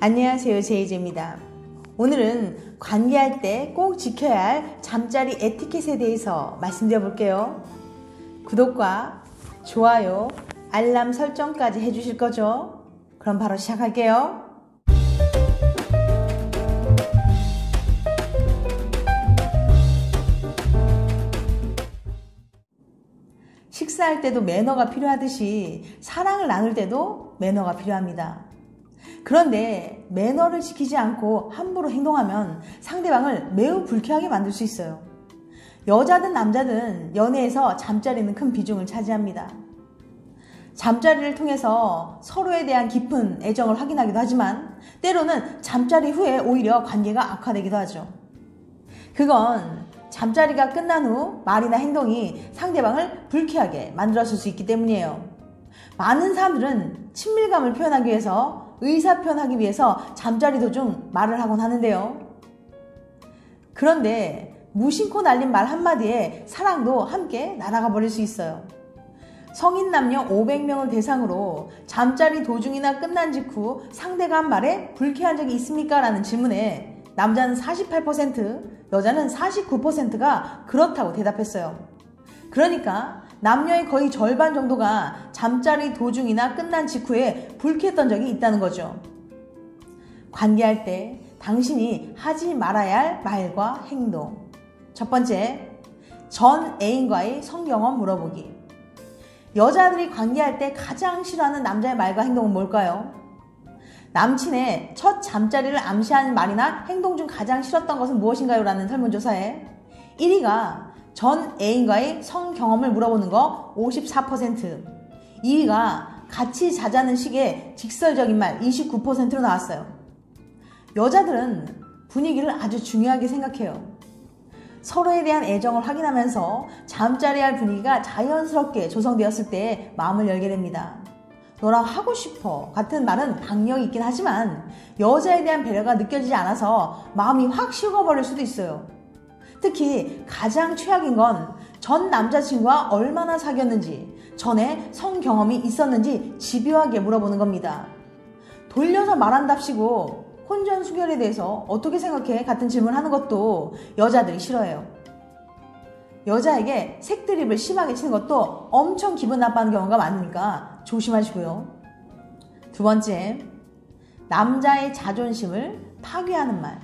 안녕하세요, 제이제입니다. 오늘은 관계할 때 꼭 지켜야 할 잠자리 에티켓에 대해서 말씀드려 볼게요. 구독과 좋아요, 알람 설정까지 해주실 거죠? 그럼 바로 시작할게요. 식사할 때도 매너가 필요하듯이 사랑을 나눌 때도 매너가 필요합니다. 그런데 매너를 지키지 않고 함부로 행동하면 상대방을 매우 불쾌하게 만들 수 있어요. 여자든 남자든 연애에서 잠자리는 큰 비중을 차지합니다. 잠자리를 통해서 서로에 대한 깊은 애정을 확인하기도 하지만 때로는 잠자리 후에 오히려 관계가 악화되기도 하죠. 그건 잠자리가 끝난 후 말이나 행동이 상대방을 불쾌하게 만들었을 수 있기 때문이에요. 많은 사람들은 친밀감을 표현하기 위해서 의사 표현하기 위해서 잠자리 도중 말을 하곤 하는데요. 그런데 무심코 날린 말 한마디에 사랑도 함께 날아가 버릴 수 있어요. 성인 남녀 500명을 대상으로 잠자리 도중이나 끝난 직후 상대가 한 말에 불쾌한 적이 있습니까? 라는 질문에 남자는 48%, 여자는 49%가 그렇다고 대답했어요. 그러니까 남녀의 거의 절반 정도가 잠자리 도중이나 끝난 직후에 불쾌했던 적이 있다는 거죠. 관계할 때 당신이 하지 말아야 할 말과 행동. 첫 번째, 전 애인과의 성경험 물어보기. 여자들이 관계할 때 가장 싫어하는 남자의 말과 행동은 뭘까요? 남친의 첫 잠자리를 암시하는 말이나 행동 중 가장 싫었던 것은 무엇인가요? 라는 설문조사에 1위가 전 애인과의 성경험을 물어보는 거 54%, 2위가 같이 자자는 식의 직설적인 말 29%로 나왔어요. 여자들은 분위기를 아주 중요하게 생각해요. 서로에 대한 애정을 확인하면서 잠자리할 분위기가 자연스럽게 조성되었을 때 마음을 열게 됩니다. 너랑 하고 싶어 같은 말은 박력이 있긴 하지만 여자에 대한 배려가 느껴지지 않아서 마음이 확 식어버릴 수도 있어요. 특히 가장 최악인 건 전 남자친구와 얼마나 사귀었는지, 전에 성경험이 있었는지 집요하게 물어보는 겁니다. 돌려서 말한답시고 혼전수결에 대해서 어떻게 생각해? 같은 질문을 하는 것도 여자들이 싫어해요. 여자에게 색드립을 심하게 치는 것도 엄청 기분 나빠하는 경우가 많으니까 조심하시고요. 두 번째, 남자의 자존심을 파괴하는 말.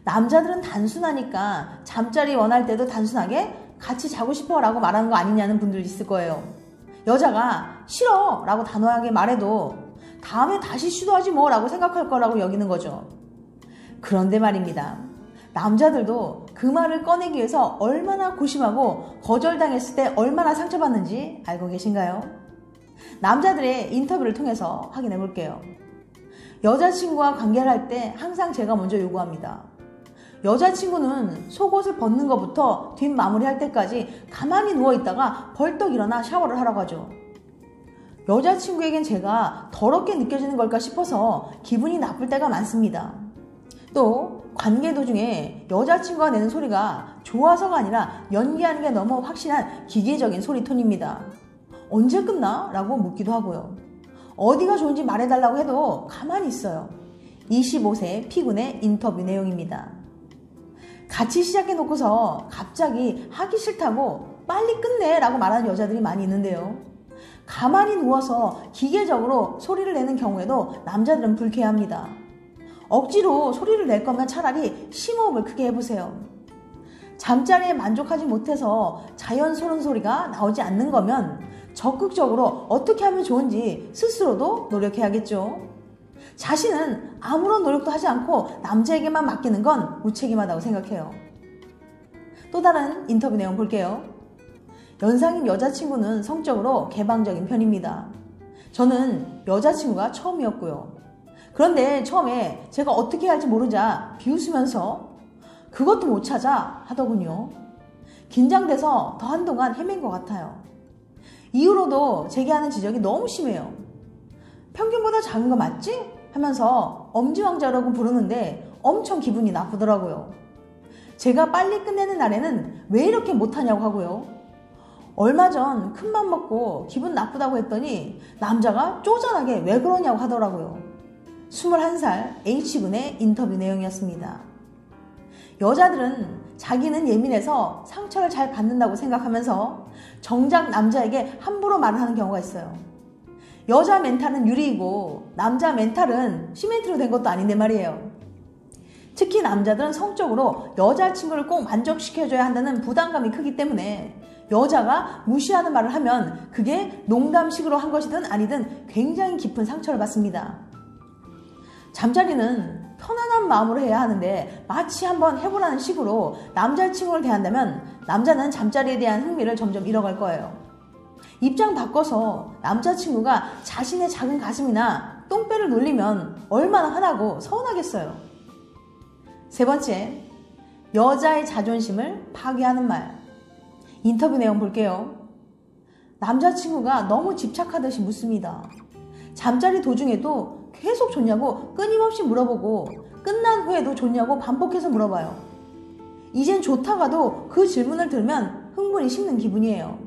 남자들은 단순하니까 잠자리 원할 때도 단순하게 같이 자고 싶어 라고 말하는 거 아니냐는 분들 있을 거예요. 여자가 싫어 라고 단호하게 말해도 다음에 다시 시도하지 뭐 라고 생각할 거라고 여기는 거죠. 그런데 말입니다. 남자들도 그 말을 꺼내기 위해서 얼마나 고심하고 거절당했을 때 얼마나 상처받는지 알고 계신가요? 남자들의 인터뷰를 통해서 확인해 볼게요. 여자친구와 관계를 할 때 항상 제가 먼저 요구합니다. 여자친구는 속옷을 벗는 것부터 뒷마무리 할 때까지 가만히 누워있다가 벌떡 일어나 샤워를 하라고 하죠. 여자친구에겐 제가 더럽게 느껴지는 걸까 싶어서 기분이 나쁠 때가 많습니다. 또 관계 도중에 여자친구가 내는 소리가 좋아서가 아니라 연기하는 게 너무 확실한 기계적인 소리톤입니다. 언제 끝나? 라고 묻기도 하고요. 어디가 좋은지 말해달라고 해도 가만히 있어요. 25세 피군의 인터뷰 내용입니다. 같이 시작해놓고서 갑자기 하기 싫다고 빨리 끝내 라고 말하는 여자들이 많이 있는데요. 가만히 누워서 기계적으로 소리를 내는 경우에도 남자들은 불쾌합니다. 억지로 소리를 낼 거면 차라리 심호흡을 크게 해보세요. 잠자리에 만족하지 못해서 자연스러운 소리가 나오지 않는 거면 적극적으로 어떻게 하면 좋은지 스스로도 노력해야겠죠. 자신은 아무런 노력도 하지 않고 남자에게만 맡기는 건 무책임하다고 생각해요. 또 다른 인터뷰 내용 볼게요. 연상인 여자친구는 성적으로 개방적인 편입니다. 저는 여자친구가 처음이었고요. 그런데 처음에 제가 어떻게 해야 할지 모르자 비웃으면서 그것도 못 찾아 하더군요. 긴장돼서 더 한동안 헤맨 것 같아요. 이후로도 제게 하는 지적이 너무 심해요. 평균보다 작은 거 맞지? 하면서 엄지왕자라고 부르는데 엄청 기분이 나쁘더라고요. 제가 빨리 끝내는 날에는 왜 이렇게 못하냐고 하고요. 얼마 전 큰맘 먹고 기분 나쁘다고 했더니 남자가 쪼잔하게 왜 그러냐고 하더라고요. 21살 H군의 인터뷰 내용이었습니다. 여자들은 자기는 예민해서 상처를 잘 받는다고 생각하면서 정작 남자에게 함부로 말을 하는 경우가 있어요. 여자 멘탈은 유리이고 남자 멘탈은 시멘트로 된 것도 아닌데 말이에요. 특히 남자들은 성적으로 여자친구를 꼭 만족시켜줘야 한다는 부담감이 크기 때문에 여자가 무시하는 말을 하면 그게 농담식으로 한 것이든 아니든 굉장히 깊은 상처를 받습니다. 잠자리는 편안한 마음으로 해야 하는데 마치 한번 해보라는 식으로 남자친구를 대한다면 남자는 잠자리에 대한 흥미를 점점 잃어갈 거예요. 입장 바꿔서 남자친구가 자신의 작은 가슴이나 똥배를 놀리면 얼마나 화나고 서운하겠어요. 세 번째, 여자의 자존심을 파괴하는 말. 인터뷰 내용 볼게요. 남자친구가 너무 집착하듯이 묻습니다. 잠자리 도중에도 계속 좋냐고 끊임없이 물어보고 끝난 후에도 좋냐고 반복해서 물어봐요. 이젠 좋다가도 그 질문을 들으면 흥분이 식는 기분이에요.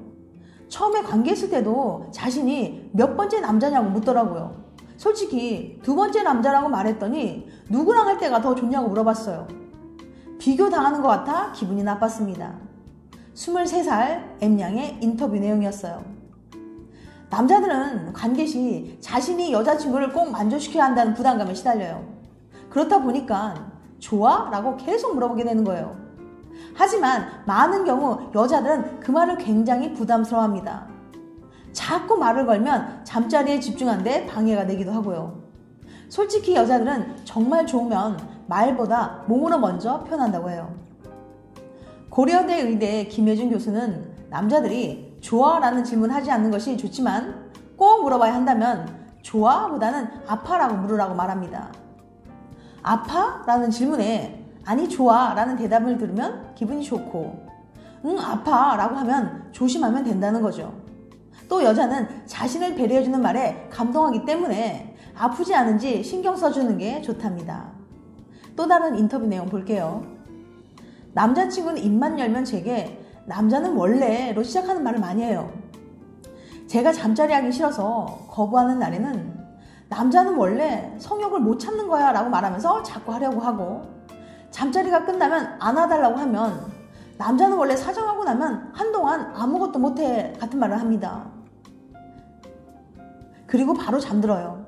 처음에 관계했을 때도 자신이 몇 번째 남자냐고 묻더라고요. 솔직히 두 번째 남자라고 말했더니 누구랑 할 때가 더 좋냐고 물어봤어요. 비교당하는 것 같아 기분이 나빴습니다. 23살 M양의 인터뷰 내용이었어요. 남자들은 관계 시 자신이 여자친구를 꼭 만족시켜야 한다는 부담감에 시달려요. 그렇다 보니까 좋아? 라고 계속 물어보게 되는 거예요. 하지만 많은 경우 여자들은 그 말을 굉장히 부담스러워합니다. 자꾸 말을 걸면 잠자리에 집중하는데 방해가 되기도 하고요. 솔직히 여자들은 정말 좋으면 말보다 몸으로 먼저 표현한다고 해요. 고려대 의대 김혜준 교수는 남자들이 좋아? 라는 질문을 하지 않는 것이 좋지만 꼭 물어봐야 한다면 좋아? 보다는 아파? 라고 물으라고 말합니다. 아파? 라는 질문에 아니 좋아 라는 대답을 들으면 기분이 좋고 응 아파 라고 하면 조심하면 된다는 거죠. 또 여자는 자신을 배려해주는 말에 감동하기 때문에 아프지 않은지 신경 써주는 게 좋답니다. 또 다른 인터뷰 내용 볼게요. 남자친구는 입만 열면 제게 남자는 원래로 시작하는 말을 많이 해요. 제가 잠자리 하기 싫어서 거부하는 날에는 남자는 원래 성욕을 못 참는 거야 라고 말하면서 자꾸 하려고 하고 잠자리가 끝나면 안아달라고 하면 남자는 원래 사정하고 나면 한동안 아무것도 못해 같은 말을 합니다. 그리고 바로 잠들어요.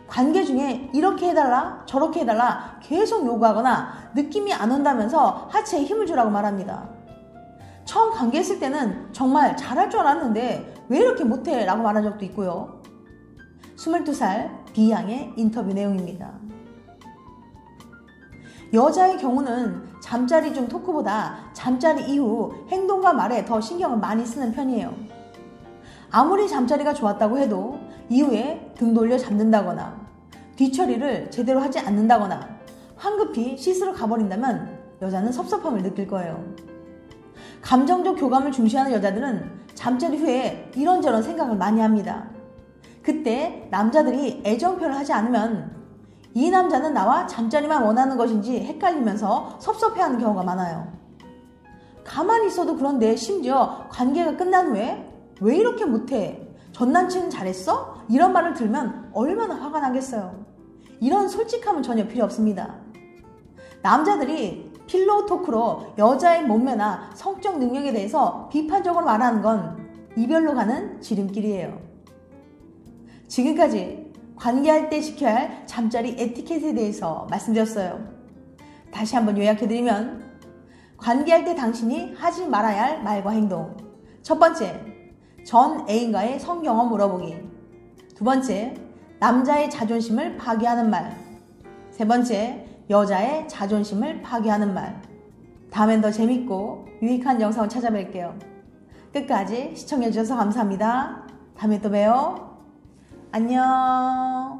관계 중에 이렇게 해달라 저렇게 해달라 계속 요구하거나 느낌이 안 온다면서 하체에 힘을 주라고 말합니다. 처음 관계했을 때는 정말 잘할 줄 알았는데 왜 이렇게 못해 라고 말한 적도 있고요. 22살 B양의 인터뷰 내용입니다. 여자의 경우는 잠자리 중 토크보다 잠자리 이후 행동과 말에 더 신경을 많이 쓰는 편이에요. 아무리 잠자리가 좋았다고 해도 이후에 등 돌려 잠든다거나 뒤처리를 제대로 하지 않는다거나 황급히 씻으러 가버린다면 여자는 섭섭함을 느낄 거예요. 감정적 교감을 중시하는 여자들은 잠자리 후에 이런저런 생각을 많이 합니다. 그때 남자들이 애정 표현을 하지 않으면 이 남자는 나와 잠자리만 원하는 것인지 헷갈리면서 섭섭해하는 경우가 많아요. 가만히 있어도 그런데 심지어 관계가 끝난 후에 왜 이렇게 못해? 전 남친은 잘했어? 이런 말을 들으면 얼마나 화가 나겠어요. 이런 솔직함은 전혀 필요 없습니다. 남자들이 필로우 토크로 여자의 몸매나 성적 능력에 대해서 비판적으로 말하는 건 이별로 가는 지름길이에요. 지금까지 관계할 때 지켜야 할 잠자리 에티켓에 대해서 말씀드렸어요. 다시 한번 요약해드리면 관계할 때 당신이 하지 말아야 할 말과 행동. 첫 번째, 전 애인과의 성경험 물어보기. 두 번째, 남자의 자존심을 파괴하는 말. 세 번째, 여자의 자존심을 파괴하는 말. 다음엔 더 재밌고 유익한 영상을 찾아뵐게요. 끝까지 시청해주셔서 감사합니다. 다음에 또 봬요. 안녕.